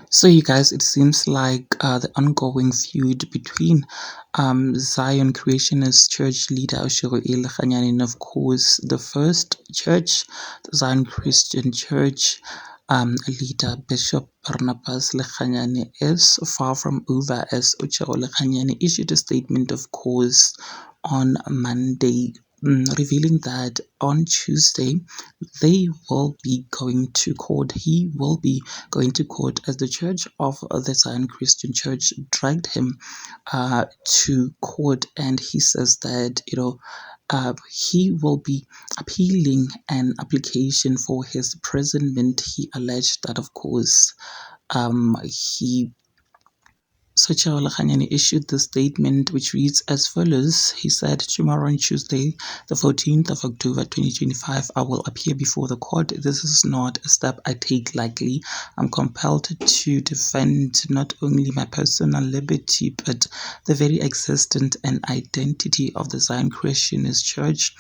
So, you guys, it seems like the ongoing feud between Zion Creationist Church leader Oshiro Kanyani and, of course, the First Church, the Zion Christian Church leader Bishop Barnabas Lekanyane is far from over, as Oshiro Lekanyane issued a statement, of course, on Monday. Revealing that on Tuesday they will be going to court. He will be going to court as the Church of the Zion Christian Church dragged him to court, and he says that he will be appealing an application for his imprisonment. He alleged that, of course, he Sochao Lakanyani issued the statement, which reads as follows. He said, "Tomorrow on Tuesday, the 14th of October 2025, I will appear before the court. This is not a step I take lightly. I'm compelled to defend not only my personal liberty, but the very existence and identity of the Zion Christianist Church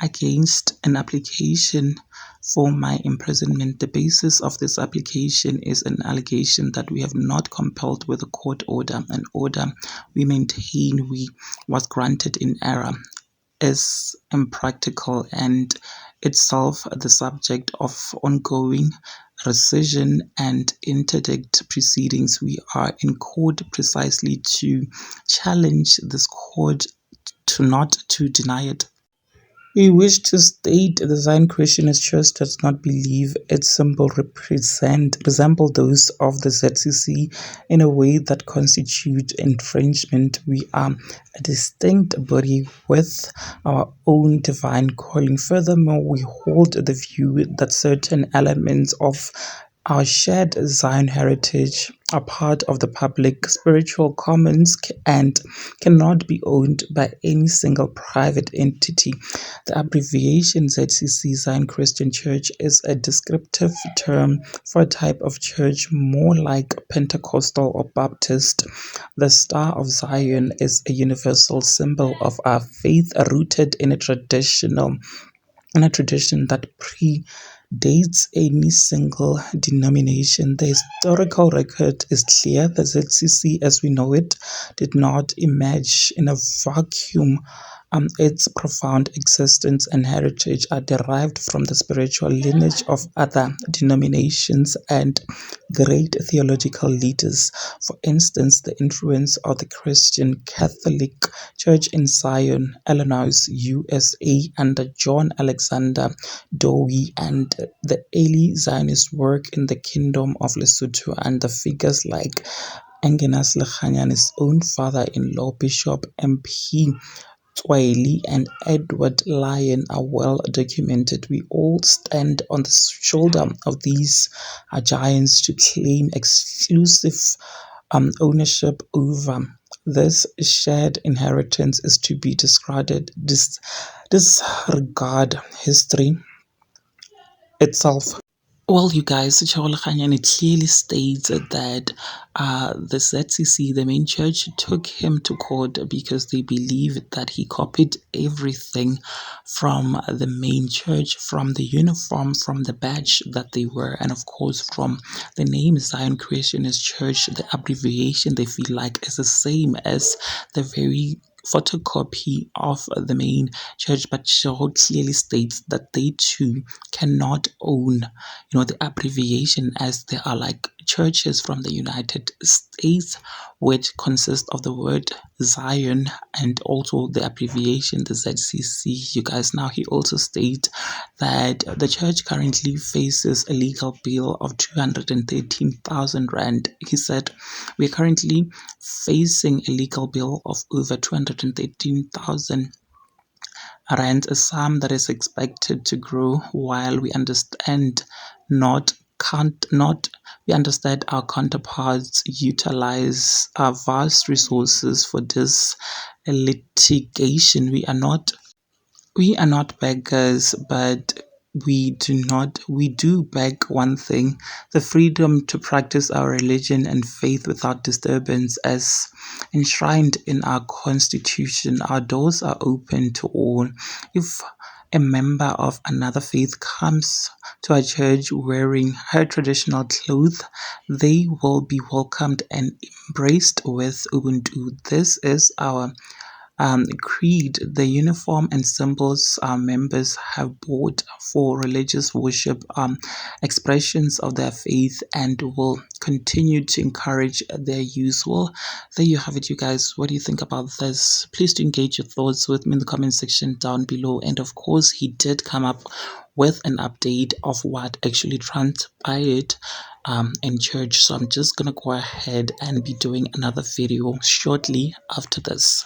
against an application for my imprisonment. The basis of this application is an allegation that we have not compelled with a court order. An order we maintain was granted in error, is impractical, and itself the subject of ongoing rescission and interdict proceedings. We are in court precisely to challenge this court, to not to deny it. We wish to state the Zion Christianist Church does not believe its symbol resemble those of the ZCC in a way that constitute infringement. We are a distinct body with our own divine calling. Furthermore, we hold the view that certain elements of our shared Zion heritage are part of the public spiritual commons and cannot be owned by any single private entity. The abbreviation ZCC, Zion Christian Church, is a descriptive term for a type of church more like Pentecostal or Baptist. The Star of Zion is a universal symbol of our faith, rooted in a tradition that predates any single denomination. The historical record is clear. The ZCC, as we know it, did not emerge in a vacuum. Its profound existence and heritage are derived from the spiritual lineage of other denominations and great theological leaders. For instance, the influence of the Christian Catholic Church in Zion, Illinois, USA, under John Alexander Dowie, and the early Zionist work in the Kingdom of Lesotho under figures like Agnes Lekhanyane's own father-in-law, Bishop MP Twiley and Edward Lyon, are well documented. We all stand on the shoulder of these giants to claim exclusive ownership over this shared inheritance is to be discarded. Disregard history itself. Well, you guys, Chaolo Kanyane clearly states that the ZCC, the main church, took him to court because they believe that he copied everything from the main church, from the uniform, from the badge that they wear, and of course from the name Zion Christianist Church. The abbreviation they feel like is the same as the very photocopy of the main church, but Shaw clearly states that they too cannot own the abbreviation, as there are like churches from the United States which consist of the word Zion and also the abbreviation the ZCC. You guys, now he also states that the church currently faces a legal bill of 213,000 rand. He said, "We are currently facing a legal bill of over 213,000 rand, a sum that is expected to grow. While we understand we understand our counterparts utilize our vast resources for this litigation. We are not beggars, but we do beg one thing: the freedom to practice our religion and faith without disturbance, as enshrined in our constitution. Our doors are open to all. If a member of another faith comes to a church wearing her traditional clothes, they will be welcomed and embraced with Ubuntu. This is our creed, the uniform and symbols our members have bought for religious worship, expressions of their faith, and will continue to encourage their use. Well, there you have it, you guys. What do you think about this? Please do engage your thoughts with me in the comment section down below. And of course, he did come up with an update of what actually transpired in church. So I'm just gonna go ahead and be doing another video shortly after this.